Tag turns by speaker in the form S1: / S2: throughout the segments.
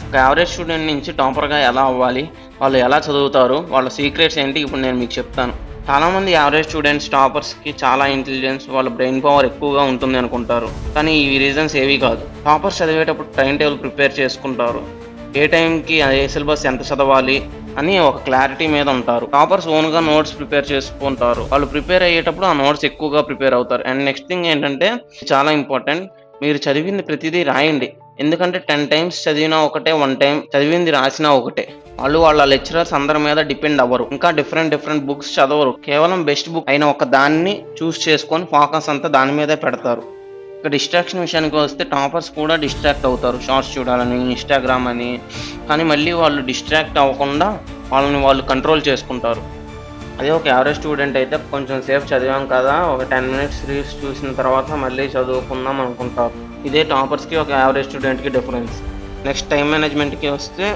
S1: ఒక average student నుంచి టాపర్‌గా ఎలా అవ్వాలి? వాళ్ళు ఎలా చదువుతారు? వాళ్ళ సీక్రెట్స్ ఏంటి? ఇప్పుడు నేను మీకు చెప్తాను. చాలామంది యావరేజ్ స్టూడెంట్స్ టాపర్స్‌కి చాలా ఇంటెలిజెన్స్, వాళ్ళ బ్రెయిన్ పవర్ ఎక్కువగా ఉంటుంది అనుకుంటారు. కానీ ఈ రీజన్స్ ఏవి కాదు. టాపర్స్ చదివేటప్పుడు టైమ్ టేబుల్ ప్రిపేర్ చేసుకుంటారు. ఏ టైంకి ఏ సిలబస్ ఎంత చదవాలి అని ఒక క్లారిటీ మీద ఉంటారు. టాపర్స్ ఓన్‌గా నోట్స్ ప్రిపేర్ చేసుకుంటారు. వాళ్ళు ప్రిపేర్ అయ్యేటప్పుడు ఆ నోట్స్ ఎక్కువగా ప్రిపేర్ అవుతారు. అండ్ నెక్స్ట్ థింగ్ ఏంటంటే చాలా ఇంపార్టెంట్. మీరు చదివింది ప్రతిదీ రాయండి. ఎందుకంటే 10 టైమ్స్ చదివినా ఒకటే, 1 టైమ్ చదివింది రాసినా ఒకటే. వాళ్ళు వాళ్ళ లెక్చరర్స్ అందరి మీద డిపెండ్ అవ్వరు. ఇంకా డిఫరెంట్ బుక్స్ చదవరు. కేవలం బెస్ట్ బుక్ అయిన ఒక దాన్ని చూస్ చేసుకొని ఫోకస్ అంతా దాని మీదే పెడతారు. ఇక డిస్ట్రాక్షన్ విషయానికి వస్తే టాపర్స్ కూడా డిస్ట్రాక్ట్ అవుతారు. షార్ట్స్ చూడాలని, ఇన్‌స్టాగ్రామ్ అని. కానీ మళ్ళీ వాళ్ళు డిస్ట్రాక్ట్ అవ్వకుండా వాళ్ళని వాళ్ళు కంట్రోల్ చేసుకుంటారు. అదే ఒక యావరేజ్ స్టూడెంట్ అయితే కొంచెం సేపు చదివాం కదా, ఒక 10 మినిట్స్ రీల్స్ చూసిన తర్వాత మళ్ళీ చదువుకుందాం అనుకుంటారు. ఇదే టాపర్స్‌కి ఒక యావరేజ్ స్టూడెంట్‌కి డిఫరెన్స్. నెక్స్ట్ టైమ్ మేనేజ్‌మెంట్‌కి వస్తే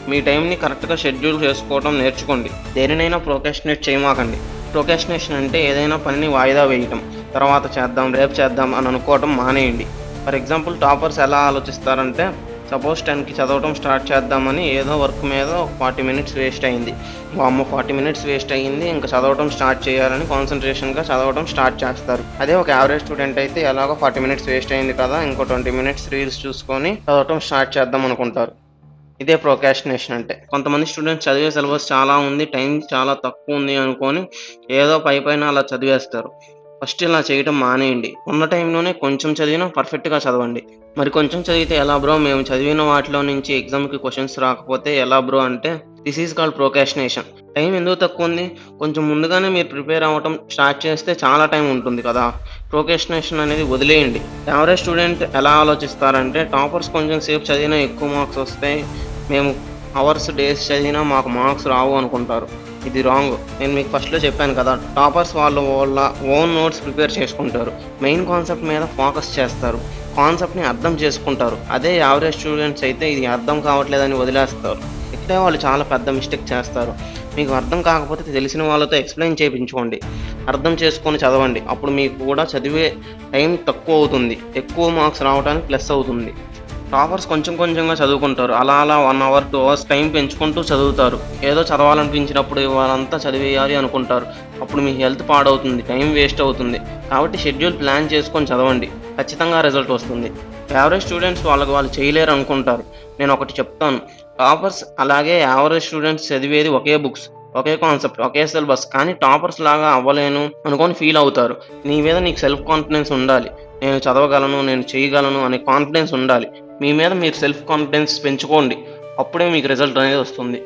S1: మీ టైంని కరెక్ట్‌గా షెడ్యూల్ చేసుకోవడం నేర్చుకోండి. దేనినైనా ప్రోకాస్టినేట్ చేయమాకండి. ప్రోకాస్టినేషన్ అంటే ఏదైనా పనిని వాయిదా వేయటం. తర్వాత చేద్దాం, రేపు చేద్దాం అని అనుకోవటం మానేయండి. ఫర్ ఎగ్జాంపుల్ టాపర్స్ ఎలా ఆలోచిస్తారంటే సపోజ్ 10కి చదవటం స్టార్ట్ చేద్దామని ఏదో వర్క్ మీద ఒక 40 మినిట్స్ వేస్ట్ అయింది. వామ్మో! 40 మినిట్స్ వేస్ట్ అయ్యింది. ఇంక చదవటం స్టార్ట్ చేయాలని కాన్సంట్రేషన్‌గా చదవటం స్టార్ట్ చేస్తారు. అదే ఒక యావరేజ్ స్టూడెంట్ అయితే ఎలాగో 40 మినిట్స్ వేస్ట్ అయింది కదా, ఇంకో 20 మినిట్స్ రీల్స్ చూసుకొని చదవటం స్టార్ట్ చేద్దాం అనుకుంటారు. ఇదే ప్రోకాస్టినేషన్ అంటే. కొంతమంది స్టూడెంట్స్ చదివే సిలబస్ చాలా ఉంది, టైం చాలా తక్కువ ఉంది అనుకోని ఏదో పైపైన అలా చదివేస్తారు. ఫస్ట్ ఇలా చేయటం మానేయండి. ఉన్న టైంలోనే కొంచెం చదివినా పర్ఫెక్ట్‌గా చదవండి. మరి కొంచెం చదివితే ఎలా బ్రో? మేము చదివిన వాటిలో నుంచి ఎగ్జామ్‌కి క్వెషన్స్ రాకపోతే ఎలా బ్రో అంటే, this is called procrastination. Time ఎందుకు తక్కువుంది? కొంచెం ముందుగానే మీరు ప్రిపేర్ అవ్వటం స్టార్ట్ చేస్తే చాలా టైం ఉంటుంది కదా! ప్రోకాస్టినేషన్ అనేది వదిలేయండి. యావరేజ్ స్టూడెంట్ ఎలా ఆలోచిస్తారంటే, టాపర్స్ కొంచెం సేపు చదివినా ఎక్కువ మార్క్స్ వస్తాయి. మేము అవర్స్, డేస్ చదివినా మాకు మార్క్స్ రావు అనుకుంటారు. ఇది రాంగ్. నేను మీకు ఫస్ట్‌లో చెప్పాను కదా! టాపర్స్ వాళ్ళ ఓన్ నోట్స్ ప్రిపేర్ చేసుకుంటారు. మెయిన్ కాన్సెప్ట్ మీద ఫోకస్ చేస్తారు. కాన్సెప్ట్‌ని అర్థం చేసుకుంటారు. అదే యావరేజ్ స్టూడెంట్స్ అయితే ఇది అర్థం కావట్లేదని వదిలేస్తారు. ఇక్కడే వాళ్ళు చాలా పెద్ద మిస్టేక్ చేస్తారు. మీకు అర్థం కాకపోతే తెలిసిన వాళ్ళతో ఎక్స్‌ప్లెయిన్ చేపించుకోండి. అర్థం చేసుకొని చదవండి. అప్పుడు మీకు కూడా చదివే టైం తక్కువ అవుతుంది. ఎక్కువ మార్క్స్ రావడానికి ప్లస్ అవుతుంది. టాపర్స్ కొంచెం కొంచెంగా చదువుకుంటారు. అలా 1 అవర్, 2 అవర్స్ టైం పెంచుకుంటూ చదువుతారు. ఏదో చదవాలనిపించినప్పుడు ఇవాళంతా చదివేయాలి అనుకుంటారు. అప్పుడు మీ హెల్త్ పాడవుతుంది. టైం వేస్ట్ అవుతుంది. కాబట్టి షెడ్యూల్ ప్లాన్ చేసుకొని చదవండి. ఖచ్చితంగా రిజల్ట్ వస్తుంది. యావరేజ్ స్టూడెంట్స్ వాళ్ళకి వాళ్ళు చేయలేరు అనుకుంటారు. నేను ఒకటి చెప్తాను. టాపర్స్ అలాగే యావరేజ్ స్టూడెంట్స్ చదివేది ఒకే బుక్స్, ఒకే కాన్సెప్ట్, ఒకే సిలబస్. కానీ టాపర్స్ లాగా అవ్వలేను అనుకోని ఫీల్ అవుతారు. నీ మీద నీకు సెల్ఫ్ కాన్ఫిడెన్స్ ఉండాలి. నేను చదవగలను, నేను చేయగలను అనే కాన్ఫిడెన్స్ ఉండాలి. మీ మీద మీరు సెల్ఫ్ కాన్ఫిడెన్స్ పెంచుకోండి. అప్పుడే మీకు రిజల్ట్ అనేది వస్తుంది.